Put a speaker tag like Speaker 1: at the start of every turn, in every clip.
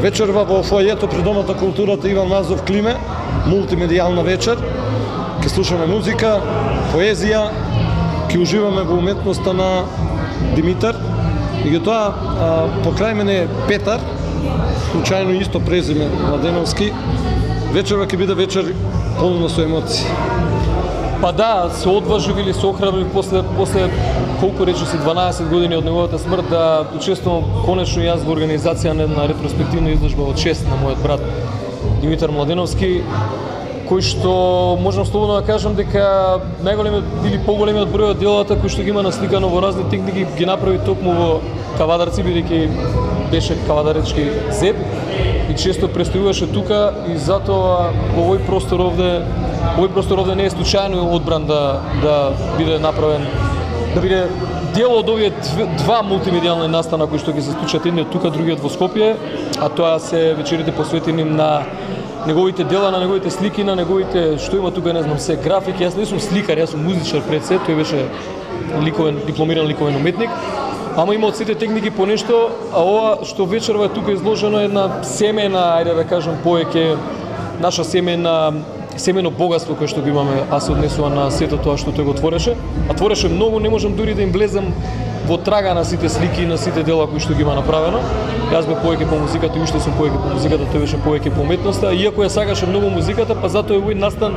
Speaker 1: Вечерва во фојето при Домот на културата Иван Вазов Климе, мултимедијална вечер. Ќе слушаме музика, поезија, ќе уживаме во уметноста на Димитар. Меѓутоа, покрај мене е Петар, случајно исто презиме Младеновски. Вечерва ќе биде вечер полна со емоции.
Speaker 2: Па да, се одважив или се охрабрив после колку речиси 12 години од неговата смрт да учествувам конечно јас во организација на ретроспективна изложба од чест на мојот брат Димитар Младеновски, кој што можам слободно да кажам дека најголемиот или поголемиот број од делата кои што ги има насликано во разни техники ги направи токму во Кавадарци, бидејќи беше кавадаречки зеб и често престојуваше тука и затоа овој простор овде не е случајно одбран да биде направен, да биде дел од овие два мултимедијални настана кои што ќе се случат, едниот тука, другиот во Скопје, а тоа се вечерите посветени на неговите дела, на неговите слики, на неговите што има тука, не знам, се графики. Јас не сум сликар, јас сум музичар пред се, тој беше дипломиран ликовен уметник. Ама има од сите техники по нешто, а ова што вечерва е тука изложено е една семена, ајде да кажам повеќе, наша семено богатство кое што го имаме, а се однесува на сето тоа што тој го твореше. А твореше многу, не можам дури да им влезам во трага на сите слики, на сите дела кои што ги има направено. Јас бев повеќе по музиката и уште сум повеќе по музиката, тој беше повеќе по уметноста. Иако ја сакаше многу музиката, па затоа овој настан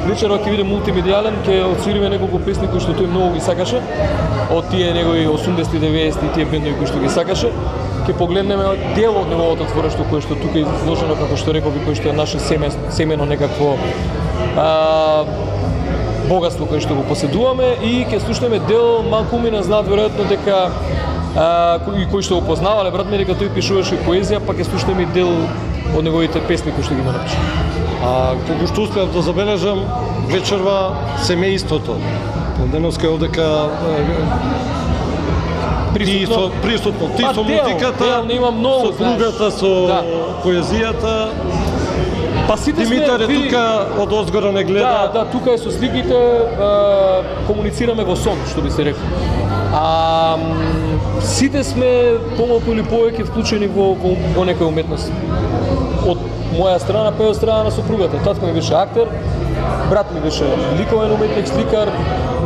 Speaker 2: вечерва ќе биде мултимедијален, ќе отсвириме неколку песни кои што тој многу ги сакаше, од тие негови 80-ти, 90-ти и тие бендови кои што ги сакаше. Ќе погледнеме дел од неговото творештво кое што тука е изложено, како што реков, и кое што е наше семено некакво богатство кое што го поседуваме, и ќе слушнеме дел, малку ми не знаат веројатно дека кои што го познавале брат ми, дека тој пишуваше поезија, па ќе слушнеме дел од неговите песни кои што ги има напишани.
Speaker 1: Колку што успеав да забележам, вечерва семејството. Младеновски е одека присутно. Ти со музиката, со слугата, со поезијата.
Speaker 2: Па сите
Speaker 1: Димитар е тука, од озгора не гледа.
Speaker 2: Да, тука е со сликите, комуницираме во сон, што би се рекло. Сите сме помалку или повеќе вклучени во некоја уметност. Од моја страна, па и од страна на сопругата. Татко ми беше актер, брат ми беше ликовен уметник, сликар,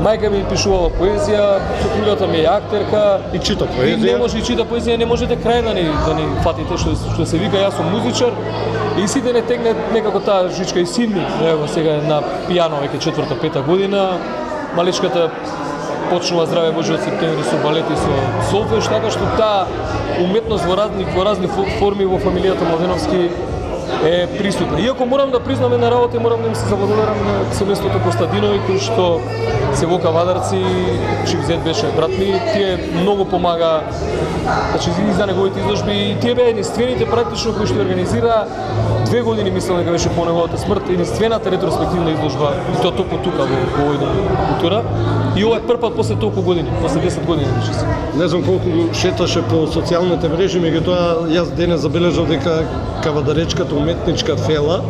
Speaker 2: мајка ми пишувала поезија, сопругата ми е актерка.
Speaker 1: И чита поезија.
Speaker 2: Не може и чита поезија, не можете крај да ни фатите, што се вика, јас сум музичар. И сите не тегне некако таа жичка, и син ми, ево сега е на пијано веќе 4-5 година. Малечката почнува здраве Божи од септември со балет и со солфеж, така што таа уметност во разни форми во фамилијата Младеновски е присутна. Иако морам да признам една работа и морам да им се заблагодарам на семејството Костадинови, кои што се во Кавадарци, чиј зет беше брат ми, тие многу помага, значи за неговите изложби, и тие беа единствените практично кои што организира 2 години, мислам дека беше по неговата смрт, единствената ретроспективна изложба, и тоа токму тука во овој Дом на култура. И ова е прв пат после толку години, после 10 години речиси.
Speaker 1: Не знам колку шеташе по социјалните мрежи, меѓутоа јас денес забележав дека кавадаречката уметничка фела,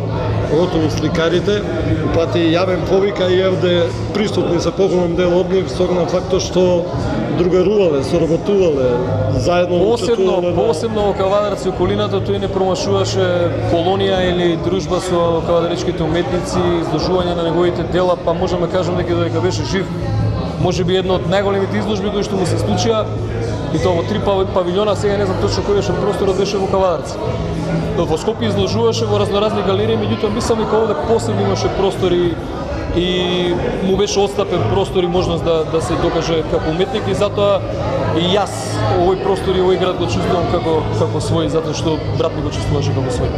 Speaker 1: поготово сликарите, упати јавен повика и евде присутни се поголем дел од нив, со на фактот што другарувале, соработувале, заедно учествувале.
Speaker 2: Посебно во Кавадарци околината тој не промашуваше колонија или дружба со кавадаречките уметници, изложување на неговите дела, па можеме кажам дека беше жив. Може би едно од најголемите изложби кои што му се случија, и тоа во 3 павилјона, сега не знам точно кој беше просторот, беше во Кавадарци. Во Скопје изложуваше во разноразни галерии, меѓутоа мислам дека овде посебно имаше простори и му беше отстапен простор и можност да се докаже како уметник, и затоа и јас овој простор и овој град го чувствувам како свој, затоа што брат ми го чувствуваше како свој.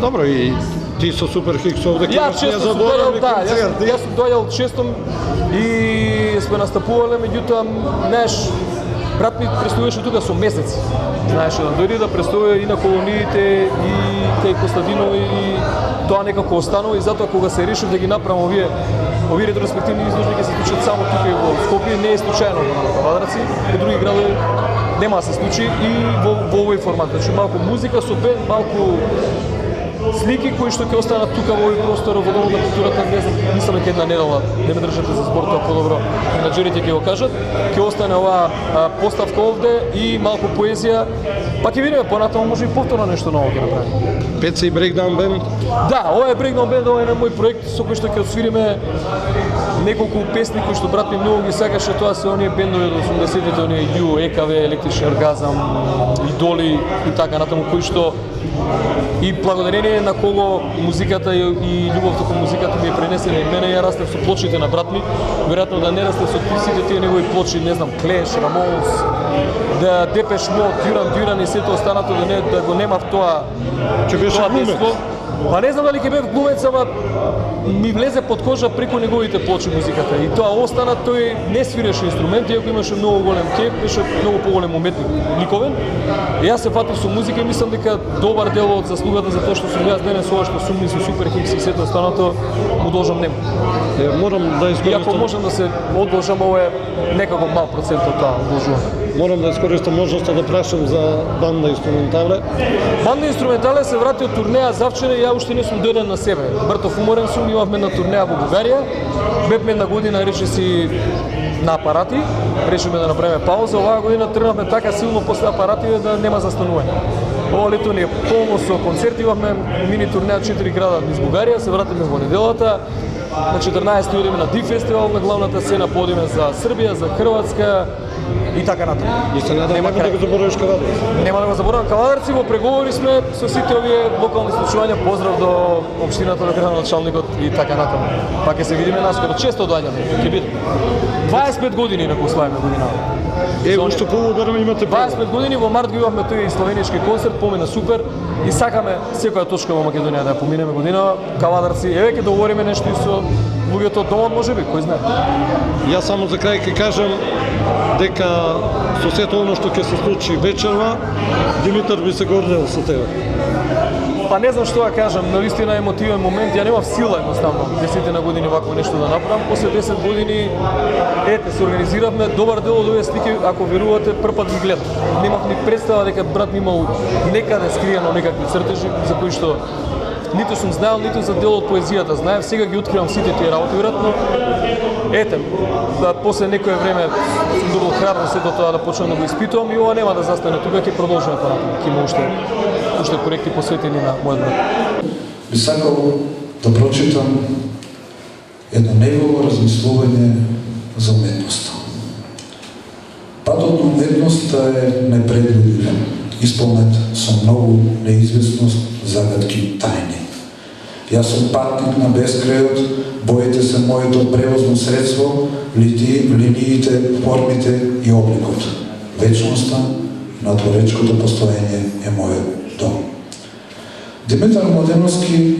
Speaker 1: Добро, и ти со Супер Хикс овде ќе имаш незаборавни концерти.
Speaker 2: Јас сум доаѓал често и сме настапувале, меѓутоа брат ми престојуваше тука со месеци. Знаеше да дојде да престојува и на колониите, и кај Костадинови, и тоа некако останува, и затоа кога се решив да ги направам овие ретроспективни изложби ќе се случат само тука и во Скопје, не е случајно во Кавадарци, во други градови нема да се случи, и во овој формат. Значи малку музика со бенд, малку слики кои што ќе останат тука во овој простор во Домот на културата, не знам, мислам дека една недела, не ме држате за збор, тоа подобро менаџерите ќе го кажат. Ќе остане оваа поставка овде и малку поезија, па ќе видиме понатаму може и повторно нешто ново ќе направиме.
Speaker 1: Пеца и брейкдаун бенд?
Speaker 2: Да, ова е брейкдаун бенд, ова е мој проект со кој што ќе освириме неколку песни кои што брат ми многу ги сакаше, тоа се оние бендови од 80-тите, оние Ю, ЕКВ, Електричен оргазам, Идоли и така натаму, кои што и благодарение на кого музиката и љубовта кон музиката ми е пренесена и мене, ја растев со плочите на брат ми, веројатно да не растев со сите тие негови плочи, не знам, Клеш, Рамонс, да Депеш Мод, Дюран и сето останато, да го немав тоа.
Speaker 1: Ќе беше глумец?
Speaker 2: Па не знам дали ќе бев глумец, ама ми влезе под кожа преку неговите плочи музиката. И тоа остана, тој не свиреше инструменти, иако имаше многу голем кеп, беше многу поголем уметник, ликовен. И јас се фатив со музика и мислам дека добар дел од заслугата за тоа што сум јас денес ова што сум и со Супер Хикс и сето останато му должам нему.
Speaker 1: Морам да
Speaker 2: И ако можам да се одолжам, ова е некако мал процент од тоа одолжуваме.
Speaker 1: Морам да искористам можноста да прашам за банда инструментале.
Speaker 2: Банда инструментале се врати од турнеја завчера и ја уште не сум дојден на себе. Мртов уморен сум, имавме на турнеја во Бугарија. Бевме една година речиси на апарати, решиме да направиме пауза. Оваа година тргнавме така силно после апарати да нема застанување. Ова лето ни е полно со концерти, имавме мини турнеја 4 града низ Бугарија, се вратиме во неделата. На 14 одиме на Ди фестивал на главната сцена, подиме за Србија, за Хрватска и така натаму.
Speaker 1: И се надам нема да го заборавиш Кавадарци.
Speaker 2: Нема да го заборавам Кавадарци, во преговори сме со сите овие локални случувања. Поздрав до општината, до градоначалникот и така натаму. Па ќе се видиме наскоро, често доаѓаме, ќе биде. 25 години на славиме годинава.
Speaker 1: Уште полударно имате
Speaker 2: 25 години, во март го имавме тој словенички концерт, помина супер и сакаме секоја точка во Македонија да ја поминеме година. Кавадарци, еве ќе договориме нешто и со луѓето од домот, можеби, кој знае.
Speaker 1: Јас само за крај ќе кажам дека со сето оно што ќе се случи вечерва, Димитар би се гордел со тебе.
Speaker 2: Па не знам што да кажам, навистина емотивен момент, ја немав сила едноставно 10 години вакво нешто да направам. После 10 години ете се организиравме, добар дел од овие слики, ако верувате, првпат ги гледам. Немав ни представа дека брат ми имал некаде скриено некакви цртежи за кои што ниту сум знаел, ниту за дел од поезијата знаев, сега ги откривам сите тие работи, веројатно. Ете, после некое време сум добил храброст сето тоа да почнам да го испитувам и ова нема да застане тука, ќе продолжиме понатаму. Ќе има уште проекти посветени на мојот брат.
Speaker 3: Би сакал да прочитам едно негово размислување за уметноста. Патот на уметноста е непредвидливен, исполнет со многу неизвестност, загадки, тајни. Јас сум патник на безкрајот, боите се моето превозно средство, линиите, формите и обликот. Вечноста на творечкото постоење е мојот дом. Димитар Младеновски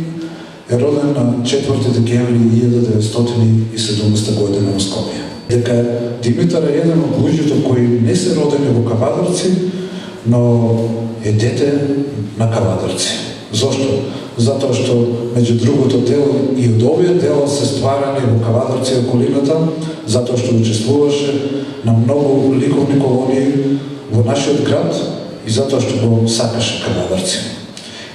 Speaker 3: е роден на 4 декември 1970 година во Скопје. Дека Димитар е еден од луѓето кои не се родени во Кавадарци, но е дете на Кавадарци. Зошто? Затоа што меѓу другото дело и од овие дела се стварани во Кавадарци и околината, затоа што учествуваше на многу ликовни колонии во нашиот град и затоа што го сакаше Кавадарци.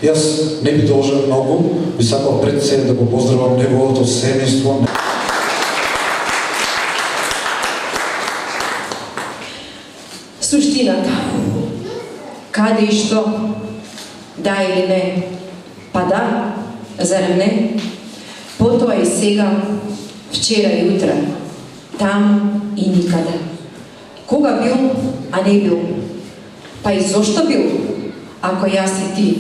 Speaker 3: Јас не би должен многу, би сакал пред се да го поздравам неговото семејство.
Speaker 4: Суштината. Каде и што? Да или не? Па да, зарем не? Потоа и сега, вчера и утре, там и никаде. Кога бил, а не бил? Па и зошто бил, ако јас и ти?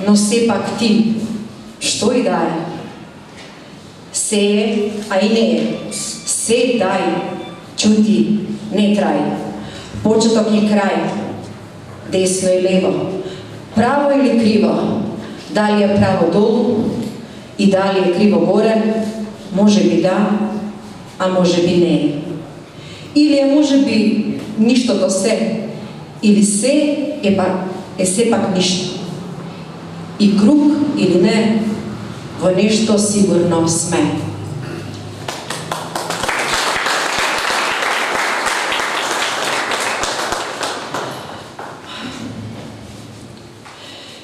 Speaker 4: Но сепак ти, што и да е? Се е, а и не е. Се дај, чути, не трај. Почеток и крај, десно и лево, право или криво, дали е право долу и дали е криво горе, може би да, а може би не. Или е може би ништото се, или се е сепак ништо. И круг или не, во нешто сигурно сме.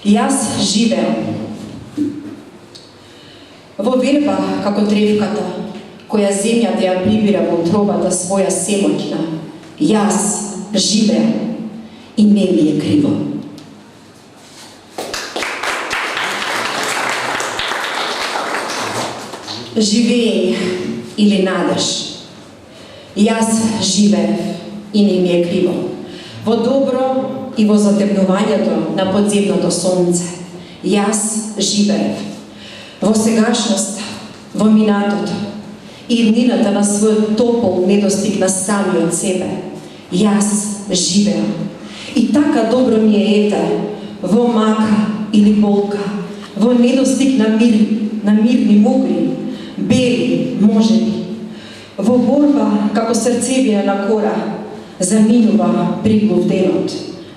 Speaker 4: Јас живеам Во верба како тревката, која земјата ја прибира во утробата своја семоќна, јас живеам и не ми е криво. Живење или надеж. Јас живеев и не ми е криво. Во добро и во затемнувањето на подземното сонце. Јас живеев. Во сегашноста, во минатото, иднината на својот топол недостиг на самиот себе. Јас живеам. И така добро ми е ете, во мака или болка, во недостиг на мирни мугри, бели, можеби, во борба како срцевина на кора, заминува приглов денот,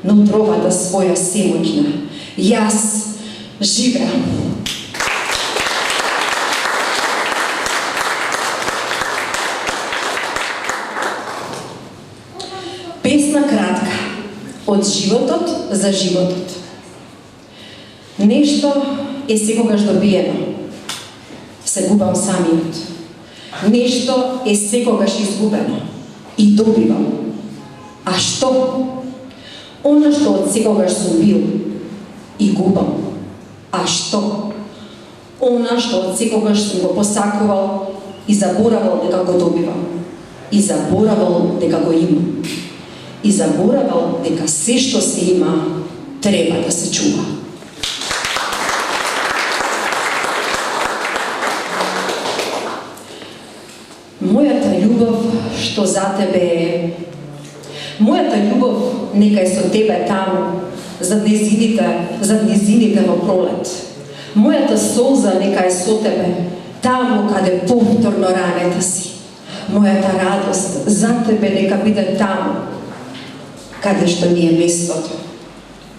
Speaker 4: на утробата своја семоќна. Јас живеам. Песна кратка, од животот за животот. Нешто е секогаш добиено, се губам самиот. Нешто е секогаш изгубено и добивам. А што? Она што од секогаш сум бил и губам. А што? Она што од секогаш сум го посакувал и заборавал дека го добивам. И заборавал дека го имам. И заборавал дека се што се има треба да се чува. Мојата љубов што за тебе е, мојата љубов нека е со тебе таму, зад низините во пролет. Мојата солза нека е со тебе, таму каде повторно ранета си. Мојата радост за тебе нека биде таму, каде што ни е местото.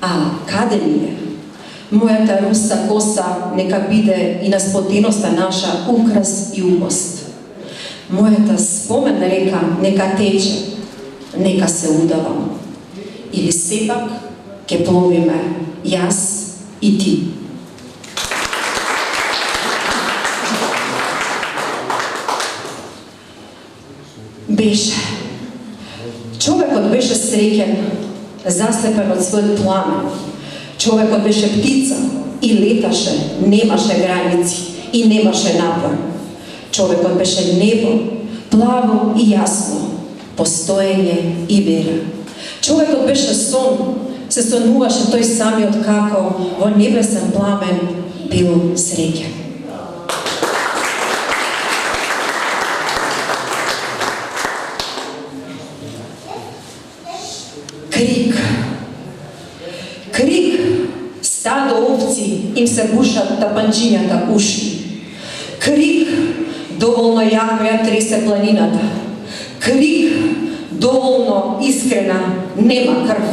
Speaker 4: А каде ни е? Мојата руса коса нека биде и на спотеноста наша украс и убост. Мојата спомен река нека тече, нека се удавам. Или сепак ке пловиме јас и ти. Беше. Човекот беше среќен, заслепен од својот пламен. Човекот беше птица и леташе, немаше граници и немаше напор. Човекот беше небо, плаво и јасно, постоење и вера. Човекот беше сон, се сонуваше тој самиот како во небесен пламен бил среќен. Крик. Крик. Стадо овци им се бушат тапанчињата уши. Крик. Доволно јако ја тресе планината. Крик, доволно искрена, нема крв.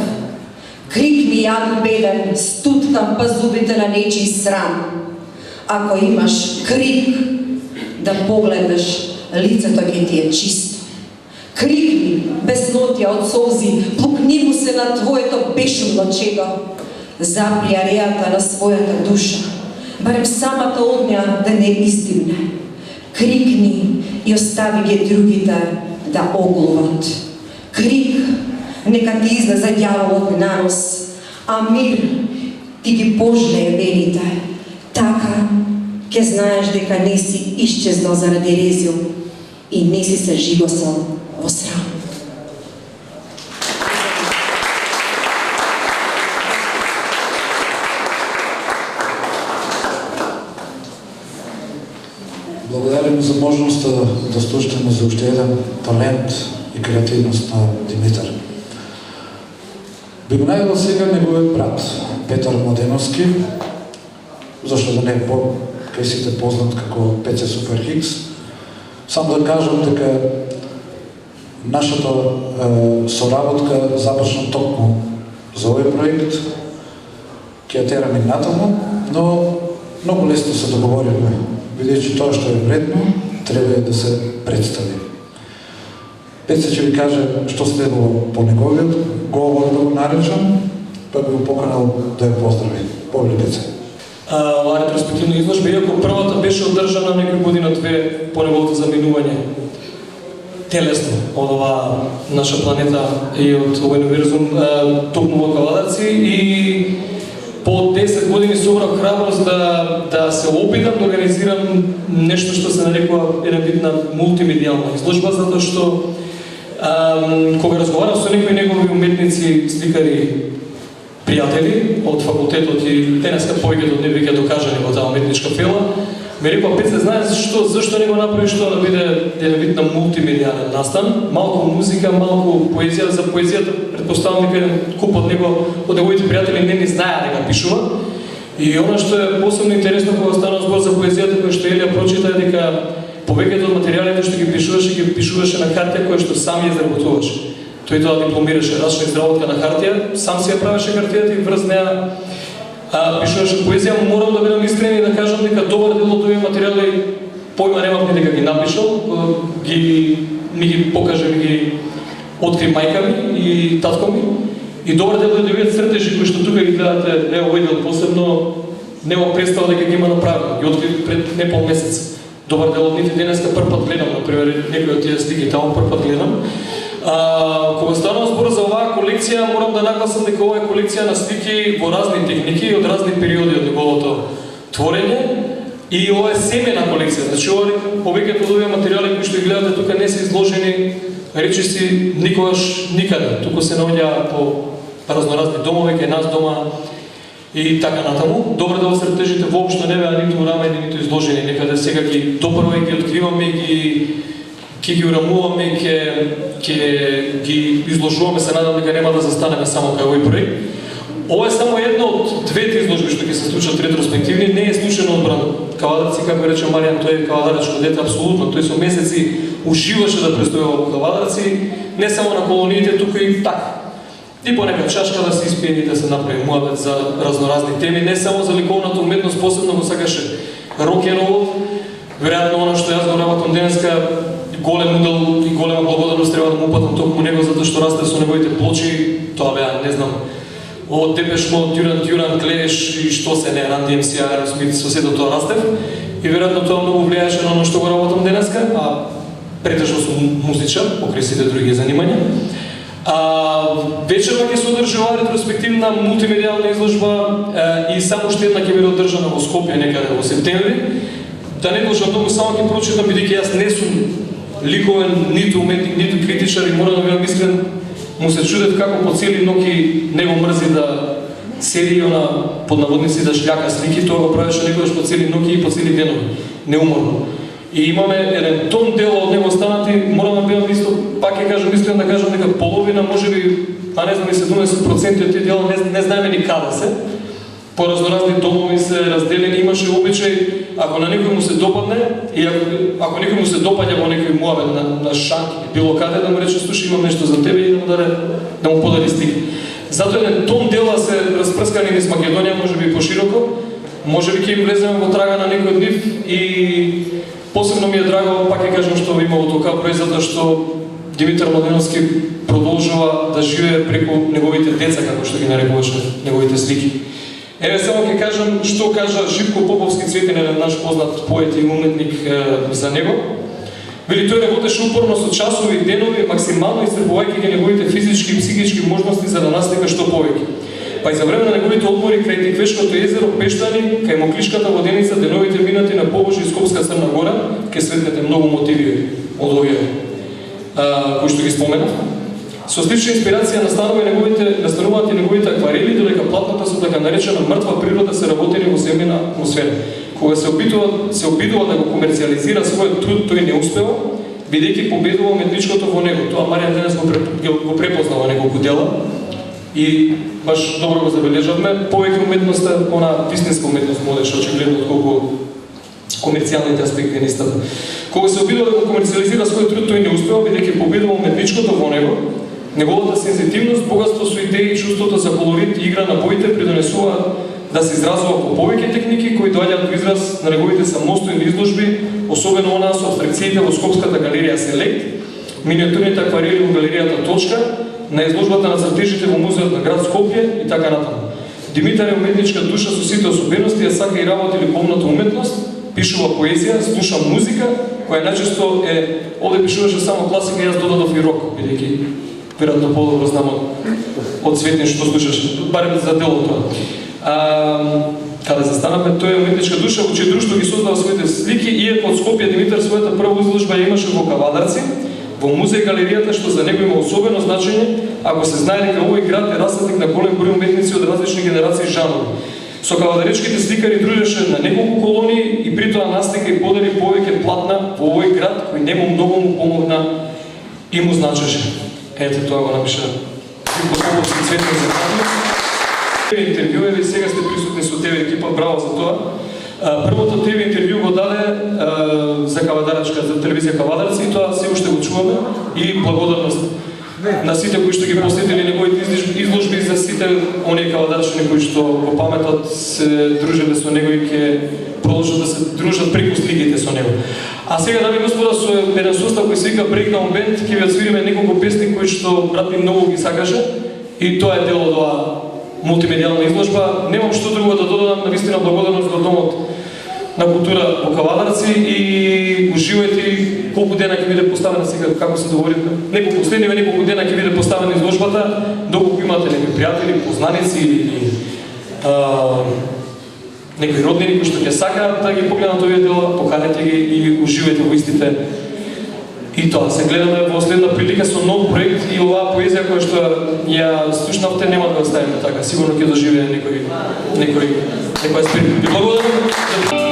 Speaker 4: Крик ми јад беден, стуткам пазубите на нечи срам. Ако имаш крик, да погледнеш, лицето ќе ти е чисто. Крикни, беснотија од солзи, плукни му се на твоето бешумно чедо. Запри арејата на својата душа, барем самата огња да не издимне. Крикни и остави ги другите да оглуват. Крик, нека ти излезе ѓаволот на нос, а мир ти ги пожлее вените. Така ќе знаеш дека не си исчезнал заради резил и не си се жигосал во срам.
Speaker 3: Благодарим за можноста да слушаме за уште еден талент и креативност на Димитар. Би го најдел сега неговиот брат, Петар Младеновски, зашто да не е кај сите познат како Пеце Супер Хикс. Само да кажам дека нашата соработка започна токму за овој проект, ќе ја тераме натаму, но многу лесно се договориме, бидејќи тоа што е вредно, треба да се представи. Пеце ќе ви каже што следува по неговиот говор, да го наречам, па би го поканал да ја поздрави. Повели, Пеце.
Speaker 2: оваа ретроспективна изложба, иако првата беше одржана некои година-две по неговото заминување телесно од оваа наша планета и од овој универзум, токму во Кавадарци, и по 10 години собрав храброст да се опитам да организирам нешто што се нарекува еден вид на мултимедијална изложба, затоа што кога разговарав со некои негови уметници, сликари, пријатели од факултетот и денеска повеќето од нив веќе докажани во таа уметничка фела, ме рекоа: Пеце, знаеш зашто не го направиш тоа да биде еден вид на мултимедијален настан, малку музика, малку поезија. За поезијата предпоставам дека еден куп од неговите пријатели не ни знаеа дека пишува. И она што е посебно интересно кога станува збор за поезијата, која што Елија прочита, е дека повеќето од материјалите што ги пишуваше на хартија, која што сам ја изработуваше. Тој тоа дипломираше, различна изработка на хартија, сам си ја правеше хартијата и врз неа пишуваше поезија. Морам да бидам искрен и да кажам дека добар дел од овие материјали појма немав ни дека ги напишал, ми ги покаже, ми ги откри мајка ми и татко ми. И добар дел од овие цртежи кои што тука ги гледате, ево овој дел посебно, нема представа дека ги има направено, ги откри пред не пол месец. Добар дел од нив денеска прв пат гледам, например, некои од тие слики таму прв пат гледам. Кога станува збор за оваа колекција, морам да нагласам дека ова е колекција на слики во разни техники од разни периоди од неговото творење, и ова е семена колекција. Значи, повеќето од овие материјали кои што ги гледате тука не се изложени речиси никогаш никаде. Туку се наоѓа по разноразни домови, кај нас дома и така натаму. Добро да од цртежите воопшто не беа ниту урамени, ниту изложени некаде. Сега ги допрво ги откриваме, ќе ги урамуваме, ќе ги изложуваме, се надам дека нема да застанеме само кај овој проект. Ова е само една од двете изложби што ќе се случат ретроспективни, не е случено одбрано. Кавадарци, како рече Маријан, тој е кавадаречко дете, апсолутно. Тој со месеци уживаше да престојува во Кавадарци, не само на колониите, туку и така. И по нека чашка да се испие и да се направи муабет за разноразни теми, не само за ликовната уметност, посебно го сакаше рок-н-ролот. Веројатно она што јас го работам денеска, голем удел и голема благодарност треба да му упатам токму него, затоа што расте со неговите плочи, тоа беа, не знам, од Депеш Мод, Дюран, Клеш и што се не, Ран DMC, Аеросмит, со сето тоа растев. И веројатно тоа многу влијаеше на оно што го работам денеска, а претежно сум музичар, покрај сите други занимања. Вечерва ќе се одржи оваа ретроспективна мултимедијална изложба и само уште една ќе биде одржана во Скопје некаде во септември. Да не должам многу, само ќе прочитам, бидејќи јас не сум ликовен, ниту уметник, ниту критичар и морам да бидам искрен, му се чудев како по цели ноќи него мрзи да седи она под наводници да шљака слики, тоа го правеше некогаш по цели ноќи и по цели денови, неуморно. И имаме еден тон дел од него останати, морам да бидам исто, пак ќе кажам искрен да кажам дека половина, можеби, а не знам и 70% од тие дела не знаеме ни каде се. По разноразни домови се разделени, имаше обичај, ако на некој му се допадне, и ако некој му се допаѓа во некој муабет на шанки, било каде, да му рече: слушай, имам нешто за тебе, и да му подари слики. Затоа еден тон дела се распрскани низ Македонија, можеби пошироко, можеби ќе им влеземе во трага на некој од нив, и посебно ми е драго, пак ќе кажам, што има во тока број, затоа што Димитар Младеновски продолжува да живее преку неговите деца, како што ги нарекуваше неговите слики. Еве само ќе кажам што кажа Живко Поповски Цветин, наш познат поет и уметник, за него. Вели, тој работеше упорно со часови и денови, максимално исцрпувајќи ги неговите физички и психички можности за да наслика што повеќе. Па и за време на неговите одмори крај Тиквешкото езеро, Пештани, кај Моклишката воденица, деновите минати на Побожи и Скопска Црна Гора, ќе сретнете многу мотиви од овие кои што ги споменав. Со слична инспирација настануваат и неговите акварели, додека платната со така наречена мртва природа се работени во земјина атмосфера. Кога се обидува да го комерцијализира својот труд, тој не успева, бидејќи победува уметничкото во него. Тоа Маријан денес го препознава неколку дела и баш добро го забележавме. Повеќе уметноста, она вистинска уметност модеше очигледно отколку комерцијалните аспекти на истата. Кога се обидува да го комерцијализира својот труд, тој не успева, бидејќи победува уметничкото во него. Неговата сензитивност, богатство со идеи, чувството за колорит и игра на боите придонесуваат да се изразува по повеќе техники кои доаѓаат до израз на неговите самостојни изложби, особено онаа со абстракциите во Скопската галерија Селект, миниатурните акварели во галеријата Точка, на изложбата на цртежите во музеот на град Скопје и така натаму. Димитар е уметничка душа со сите особености, ја сака и работи любовната уметност, пишува поезија, слуша музика, која најчесто е, овде пишуваше само класика, јас додадов и рок, бидејќи веројатно подобро знам од Светин што слушаш, барем за дело тоа. Каде застанаме, тој е уметничка душа, во чие друштво ги создава своите слики, иако од Скопје Димитар својата прва изложба ја имаше во Кавадарци, во музеј галеријата, што за него има особено значење, ако се знае дека овој град е расадник на голем број уметници од различни генерации и жанрови. Со кавадаречките сликари дружеше на неколку колонии и притоа настика и подари повеќе платна во овој град, кој нему многу му помогна и му значеше. Ете, тоа го напиша Поповски Цветан за интервјуеви, сега сте присутни со ТВ екипа, браво за тоа. Првото ТВ интервју го даде за Кавадарачка, за телевизија Кавадарци, и тоа се уште го чуваме, и благодарност на сите кои што ги посетили неговите изложби, за сите оние кавадарчани кои што го паметат, се дружеле со него и ќе продолжат да се дружат преку сликите со него. А сега, дами и господа, со еден состав кој се вика Breakdown Band, ќе ви отсвириме неколку песни кои што брат ми многу ги сакаше, и тоа е дел од оваа мултимедијална изложба. Немам што друго да додадам, навистина благодарност до Домот на култура во Кавадарци, и уживајте. Колку дена ќе биде поставена сега, како се договоривме? Следниве неколку дена ќе биде поставена изложбата, доколку имате некои пријатели, познаници или некои роднини кои што ќе сакаат да ги погледнат овие дела, поканете ги и уживајте во истите. И тоа, се гледаме во следна прилика со нов проект, и оваа поезија која што ја слушнавте нема да го ставиме така. Сигурно ќе доживее некој аспект. Ви благодарам.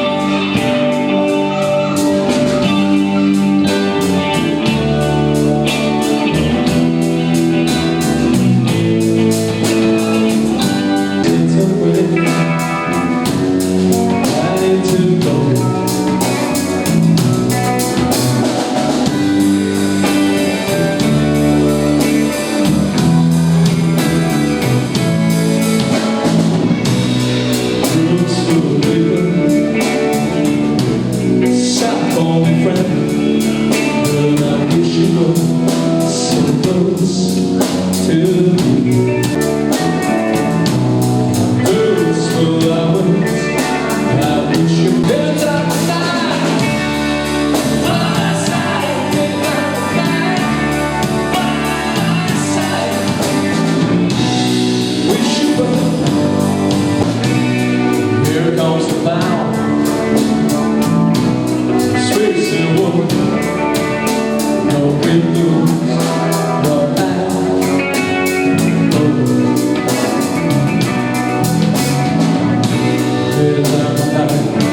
Speaker 5: Time.